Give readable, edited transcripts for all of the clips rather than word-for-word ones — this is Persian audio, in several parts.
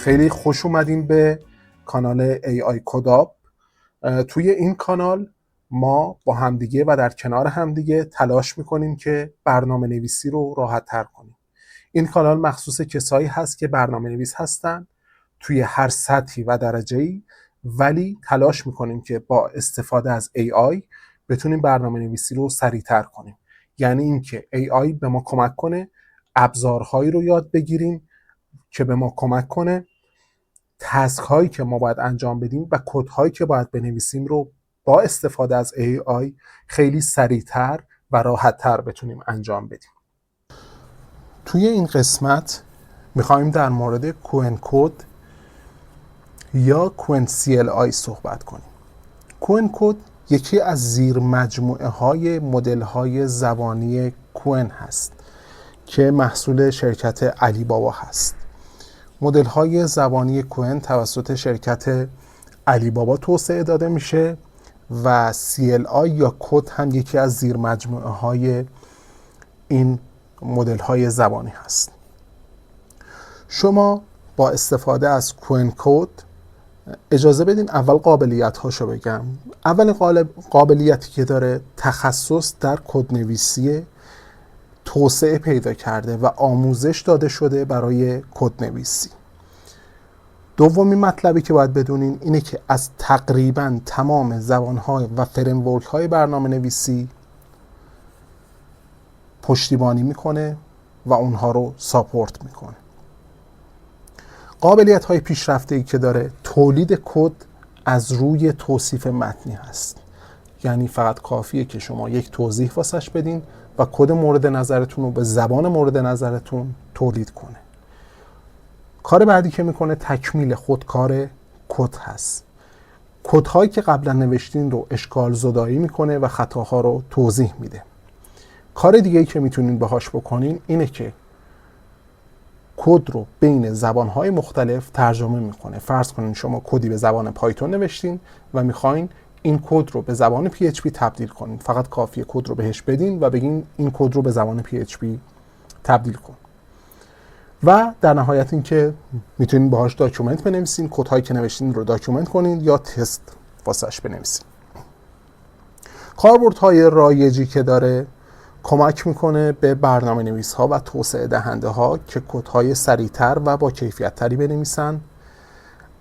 خیلی خوش اومدین به کانال AI کداب. توی این کانال ما با همدیگه و در کنار همدیگه تلاش میکنیم که برنامه نویسی رو راحت تر کنیم. این کانال مخصوص کسایی هست که برنامه نویس هستن توی هر سطحی و درجه‌ای، ولی تلاش میکنیم که با استفاده از AI بتونیم برنامه نویسی رو سریعتر کنیم. یعنی اینکه AI به ما کمک کنه ابزارهایی رو یاد بگیریم که به ما کمک کنه تسک هایی که ما باید انجام بدیم و کد هایی که باید بنویسیم رو با استفاده از AI خیلی سریعتر و راحت‌تر بتونیم انجام بدیم. توی این قسمت میخوایم در مورد کوئنکد یا کوئنCLI صحبت کنیم. کوئنکد یکی از زیر مجموعه های مدل های زبانی کوئن هست که محصول شرکت علی بابا هست. مدل های زبانی کوئن توسط شرکت علی بابا توسعه داده میشه و CLI یا کد هم یکی از زیر مجموعه های این مدل های زبانی هست. شما با استفاده از کوئنکد اجازه بدین اول قابلیت هاشو بگم. اول قابلیتی که داره تخصص در کدنویسی توسعه پیدا کرده و آموزش داده شده برای کدنویسی. دومین مطلبی که باید بدونین اینه که از تقریبا تمام زبان‌های و فریمورک‌های برنامه نویسی پشتیبانی میکنه و اونها رو ساپورت میکنه. قابلیت‌های پیشرفته‌ای که داره تولید کد از روی توصیف متنی هست. یعنی فقط کافیه که شما یک توضیح واسش بدین و کد مورد نظرتون رو به زبان مورد نظرتون تولید کنه. کار بعدی که میکنه تکمیل خودکار کد هست. کدهایی که قبلا نوشتین رو اشکال زدایی میکنه و خطاها رو توضیح میده. کار دیگه‌ای که میتونین باهاش بکنین اینه که کد رو بین زبانهای مختلف ترجمه میکنه. فرض کنین شما کدی به زبان پایتون نوشتین و میخواین این کد رو به زبان PHP تبدیل کنین. فقط کافیه کد رو بهش بدین و بگین این کد رو به زبان PHP تبدیل کن. و در نهایت این که میتونین باهاش داکیومنت بنویسین، کدهایی که نوشتین رو داکیومنت کنین یا تست واسش بنویسین. کاربردهای رایجی که داره کمک میکنه به برنامه نویس ها و توسعه دهنده ها که کدهای سریعتر و با کیفیت تری بنویسن.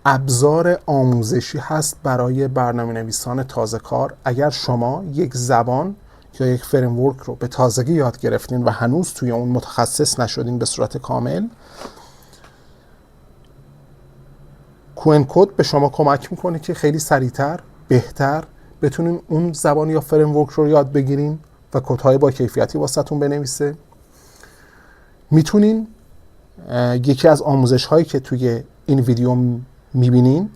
ابزار آموزشی هست برای برنامه نویسان تازه کار. اگر شما یک زبان یا یک فریمورک رو به تازگی یاد گرفتین و هنوز توی اون متخصص نشدین به صورت کامل، کوئنکد به شما کمک میکنه که خیلی سریعتر، بهتر بتونین اون زبان یا فریمورک رو یاد بگیرین و کدهای با کیفیتی واسهتون بنویسه. میتونین یکی از آموزش هایی که توی این ویدیو میبینین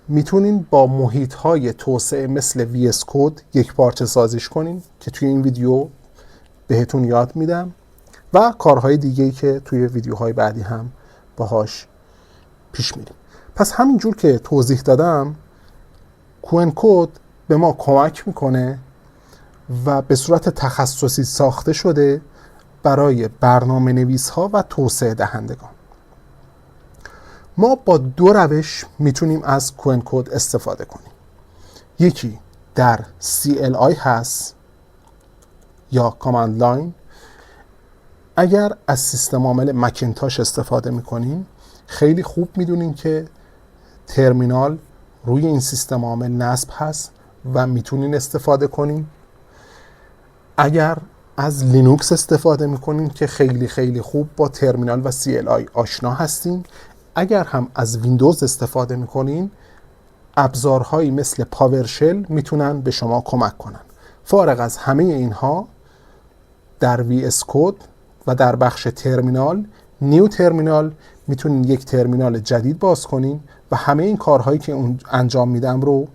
میتونین با محیط های توسعه مثل VS Code یک پارچه سازیش کنین که توی این ویدیو بهتون یاد میدم و کارهای دیگه‌ای که توی ویدیوهای بعدی هم باهاش پیش میریم. پس همینجور که توضیح دادم کوئنکد به ما کمک میکنه و به صورت تخصصی ساخته شده برای برنامه نویس ها و توسعه دهندگان. ما با دو روش میتونیم از کوئنکد استفاده کنیم. یکی در CLI هست یا کامند لاین. اگر از سیستم عامل مکینتاش استفاده میکنیم خیلی خوب میدونیم که ترمینال روی این سیستم عامل نصب هست و میتونین استفاده کنیم. اگر از لینوکس استفاده میکنین که خیلی خیلی خوب با ترمینال و CLI آشنا هستین. اگر هم از ویندوز استفاده میکنین ابزارهایی مثل پاورشل میتونن به شما کمک کنن. فارغ از همه اینها در VS Code و در بخش ترمینال نیو ترمینال میتونین یک ترمینال جدید باز کنین و همه این کارهایی که اون انجام میدم رو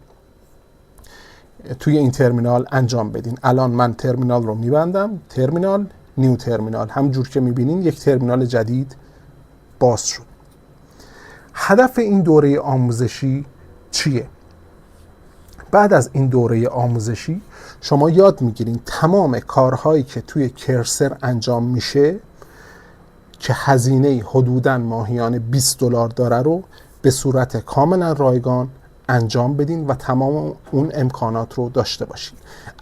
توی این ترمینال انجام بدین. الان من ترمینال رو میبندم، ترمینال، نیو ترمینال، همونجور که میبینین یک ترمینال جدید باز شد. هدف این دوره آموزشی چیه؟ بعد از این دوره آموزشی شما یاد میگیرین تمام کارهایی که توی کرسر انجام میشه که هزینه حدوداً ماهیانه $20 داره رو به صورت کاملا رایگان انجام بدین و تمام اون امکانات رو داشته باشید.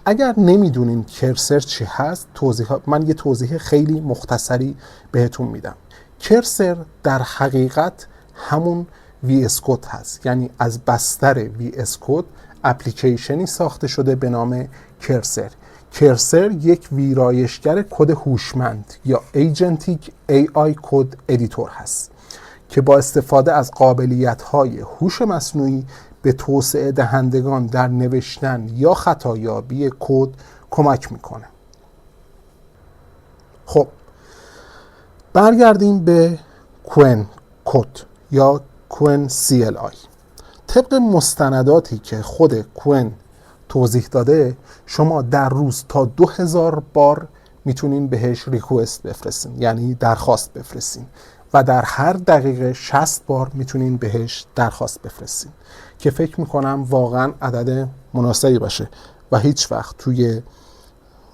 اگر نمیدونین کرسر چی هست، من یه توضیح خیلی مختصری بهتون میدم. کرسر در حقیقت همون VS Code هست، یعنی از بستر VS Code اپلیکیشنی ساخته شده به نام کرسر. کرسر یک ویرایشگر کد هوشمند یا ایجنتیک AI کد ادیتور هست که با استفاده از قابلیت‌های هوش مصنوعی به توسعه دهندگان در نوشتن یا خطایابی کد کمک میکنه. خب برگردیم به کوئن کد یا کوئن CLI. طبق مستنداتی که خود کوئن توضیح داده، شما در روز تا 2000 بار میتونین بهش ریکوست بفرستین، یعنی درخواست بفرستین، و در هر دقیقه 60 بار میتونین بهش درخواست بفرستین که فکر میکنم واقعا عدد مناسبی باشه و هیچ وقت توی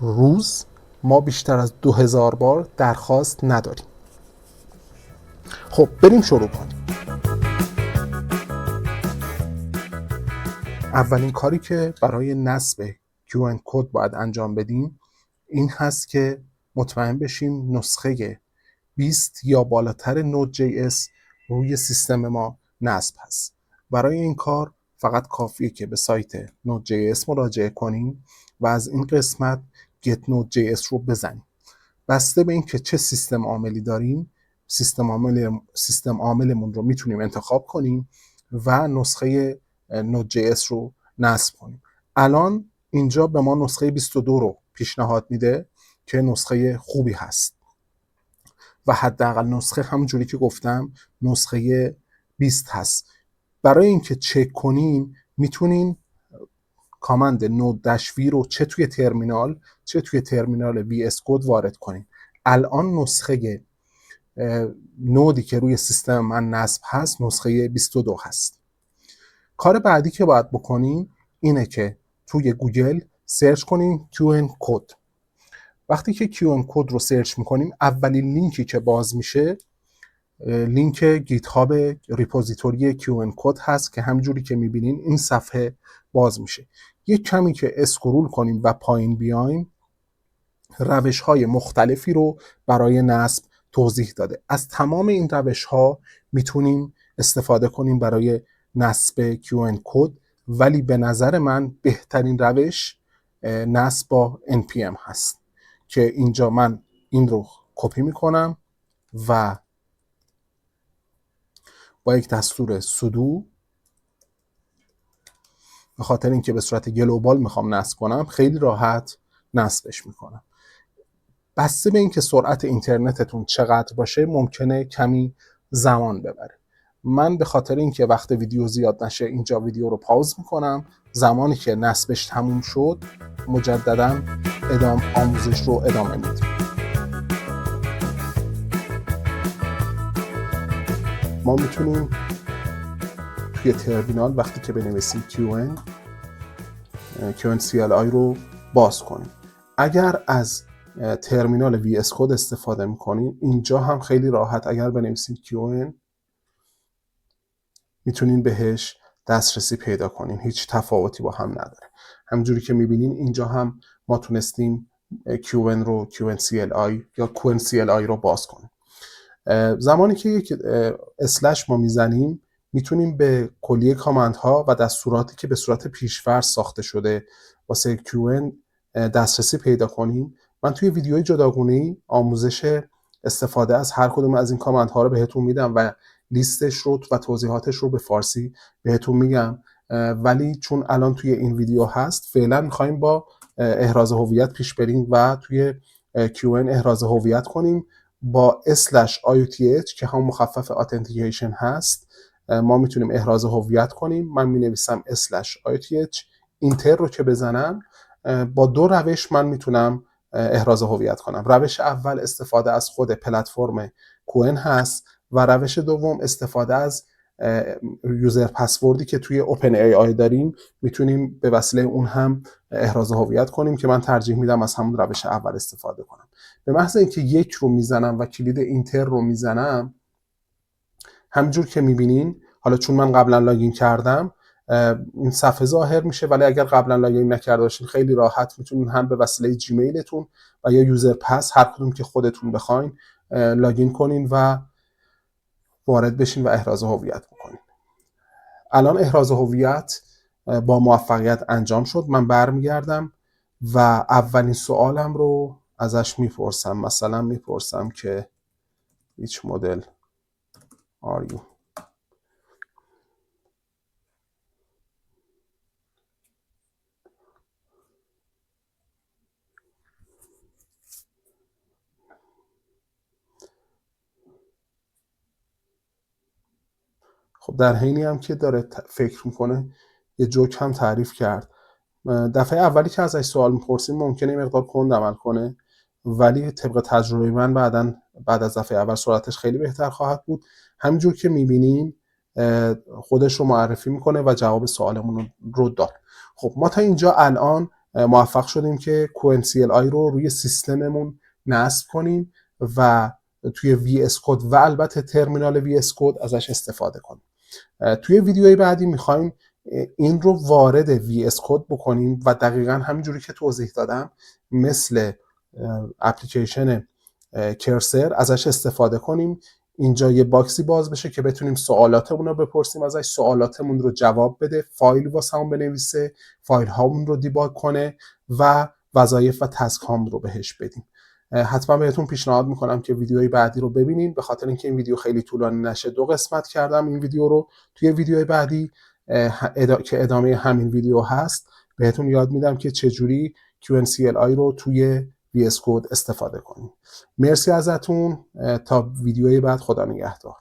روز ما بیشتر از 2000 بار درخواست نداریم. خب بریم شروع کنیم. اولین کاری که برای نصب کوئن کد باید انجام بدیم این هست که مطمئن بشیم نسخه 20 یا بالاتر Node.js روی سیستم ما نصب هست. برای این کار فقط کافیه که به سایت Node.js مراجعه کنیم و از این قسمت get Node.js رو بزنیم. بسته به این که چه سیستم عاملی داریم، سیستم عاملمون رو میتونیم انتخاب کنیم و نسخه Node.js رو نصب کنیم. الان اینجا به ما نسخه 22 رو پیشنهاد میده که نسخه خوبی هست و حداقل نسخه همونجوری که گفتم نسخه 20 هست. برای اینکه چک کنین میتونین کامند node-v رو چه توی ترمینال VS Code وارد کنین. الان نسخه نودی که روی سیستم من نصب هست نسخه 22 هست. کار بعدی که باید بکنین اینه که توی گوگل سرچ کنین کوئن کد. وقتی که کوئن کد رو سرچ میکنیم اولین لینکی که باز میشه لینک گیت هاب ریپوزیتوری کوئن کد هست که همجوری که میبینین این صفحه باز میشه. یک کمی که اسکرول کنیم و پایین بیایم روش های مختلفی رو برای نصب توضیح داده. از تمام این روش ها میتونیم استفاده کنیم برای نصب کوئن کد، ولی به نظر من بهترین روش نصب با npm هست که اینجا من این رو کپی میکنم و با یک دستور سودو به خاطر اینکه به صورت گلوبال میخوام نصب کنم خیلی راحت نصبش میکنم. بسته به اینکه سرعت اینترنتتون چقدر باشه ممکنه کمی زمان ببره. من به خاطر اینکه وقت ویدیو زیاد نشه اینجا ویدیو رو پاوز میکنم. زمانی که نصبش تموم شد مجددا آموزش رو ادامه میدیم. ما میتونیم توی ترمینال وقتی که بنویسیم کوئن CLI رو باز کنیم. اگر از ترمینال VS Code استفاده میکنین اینجا هم خیلی راحت اگر بنویسید کوئن میتونین بهش دسترسی پیدا کنین، هیچ تفاوتی با هم نداره. همونجوری که میبینین اینجا هم ما تونستیم کوئن رو کوئن CLI رو باز کنیم. زمانی که یک اسلش ما میزنیم میتونیم به کلیه کامند ها و دستوراتی که به صورت پیش‌فرض ساخته شده واسه کوئن دسترسی پیدا کنیم. من توی ویدیوی جداگونه‌ای آموزش استفاده از هر کدوم از این کامند ها رو بهتون میدم و لیستش رو و توضیحاتش رو به فارسی بهتون میگم، ولی چون الان توی این ویدیو هست فعلا میخوایم با احراز هویت پیش بریم و توی کوئن احراز هویت کنیم با /IOTH که هم مخفف اتنتیکیشن هست. ما میتونیم احراز هویت کنیم. من مینویسم /IOTH، اینتر رو که بزنم با دو روش من میتونم احراز هویت کنم. روش اول استفاده از خود پلتفرم کوئن هست و روش دوم استفاده از یوزر پسوردی که توی اوپن ای آی داریم میتونیم به وسیله اون هم احراز هویت کنیم که من ترجیح میدم از همون روش اول استفاده کنم. به محض اینکه 1 رو میزنم و کلید اینتر رو میزنم، همینجور که میبینین، حالا چون من قبلا لاگین کردم این صفحه ظاهر میشه، ولی اگر قبلا لاگین نکرده باشین خیلی راحت میتونین هم به وسیله جیمیلتون و یا یوزر پس، هر کدوم که خودتون بخواین، لاگین کنین و وارد بشین و احراز هویت بکنین. الان احراز هویت با موفقیت انجام شد. من برمیگردم و اولین سوالم رو ازش میپرسم. مثلا میپرسم که which model are you؟ خب در حینی هم که داره فکر میکنه یه جوک هم تعریف کرد. دفعه اولی که ازش سوال میپرسیم ممکنه مقدار کند عمل کنه، ولی طبق تجربه من بعد از دفعه اول سرعتش خیلی بهتر خواهد بود. همینجور که میبینین خودش رو معرفی میکنه و جواب سوالمون رو داد. خب ما تا اینجا الان موفق شدیم که QNCLI رو روی سیستممون نصب کنیم و توی VS Code و البته ترمینال VS Code ازش استفاده کنیم. توی ویدیوی بعدی میخوایم این رو وارد VS Code بکنیم و دقیقا همینجوری که توضیح دادم مثل اپلیکیشن کرسر ازش استفاده کنیم. اینجا یه باکسی باز بشه که بتونیم سوالاتمون رو بپرسیم ازش، سوالاتمون رو جواب بده، فایل واسمون بنویسه، فایل هامون رو دیباگ کنه و وظایف و تسک هام رو بهش بدیم. حتما بهتون پیشنهاد میکنم که ویدیوی بعدی رو ببینین، به خاطر اینکه این ویدیو خیلی طولانی نشه 2 قسمت کردم این ویدیو رو. توی ویدیوی بعدی که ادامه همین ویدیو هست بهتون یاد میدم که چجوری QNCLI رو توی VS Code استفاده کنیم. مرسی ازتون، تا ویدیوی بعد، خدا نگهدار.